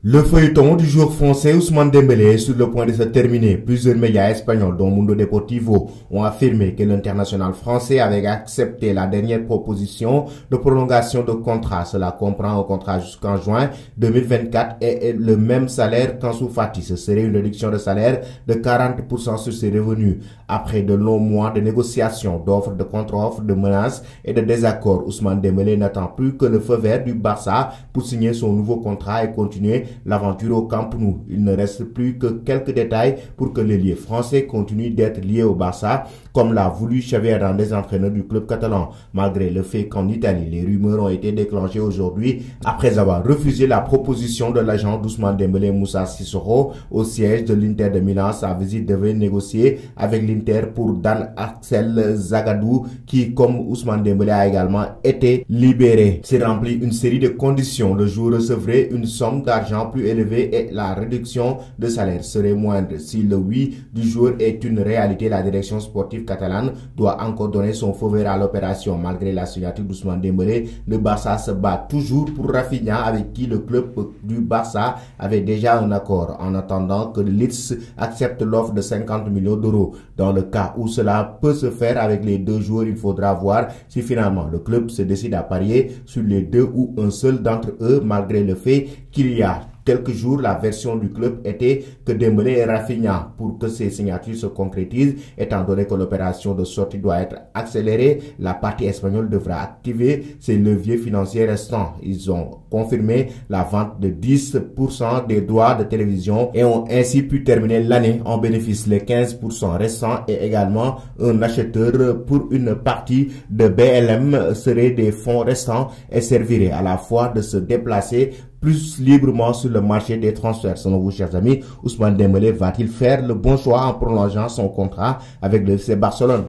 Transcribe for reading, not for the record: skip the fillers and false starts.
Le feuilleton du joueur français Ousmane Dembélé est sur le point de se terminer. Plusieurs médias espagnols, dont Mundo Deportivo, ont affirmé que l'international français avait accepté la dernière proposition de prolongation de contrat. Cela comprend un contrat jusqu'en juin 2024 et le même salaire qu'Ansu Fati. Ce serait une réduction de salaire de 40% sur ses revenus. Après de longs mois de négociations, d'offres, de contre-offres, de menaces et de désaccords, Ousmane Dembélé n'attend plus que le feu vert du Barça pour signer son nouveau contrat et continuer l'aventure au Camp Nou. Il ne reste plus que quelques détails pour que l'ailier français continue d'être lié au Barça, comme l'a voulu Xavi Hernandez, entraîneur du club catalan, malgré le fait qu'en Italie, les rumeurs ont été déclenchées aujourd'hui après avoir refusé la proposition de l'agent d'Ousmane Dembélé, Moussa Sissoko, au siège de l'Inter de Milan. Sa visite devait négocier avec l'Inter pour Dan Axel Zagadou, qui, comme Ousmane Dembélé, a également été libéré. C'est rempli une série de conditions. Le joueur recevrait une somme d'argent plus élevée et la réduction de salaire serait moindre. Si le oui du joueur est une réalité, la direction sportive catalane doit encore donner son feu vert à l'opération. Malgré la signature d'Ousmane Dembélé, le Barça se bat toujours pour Rafinha, avec qui le club du Barça avait déjà un accord, en attendant que Leeds accepte l'offre de 50 millions d'euros. Dans le cas où cela peut se faire avec les deux joueurs, il faudra voir si finalement le club se décide à parier sur les deux ou un seul d'entre eux, malgré le fait qu'il y a quelques jours, la version du club était que Dembélé et Rafinha, pour que ces signatures se concrétisent, étant donné que l'opération de sortie doit être accélérée, la partie espagnole devra activer ses leviers financiers restants. Ils ont confirmé la vente de 10% des droits de télévision et ont ainsi pu terminer l'année en bénéfice. Les 15% restants et également un acheteur pour une partie de BLM seraient des fonds restants et serviraient à la fois de se déplacer plus librement sur le marché des transferts. Selon vous, chers amis, Ousmane Dembélé va-t-il faire le bon choix en prolongeant son contrat avec le FC Barcelone?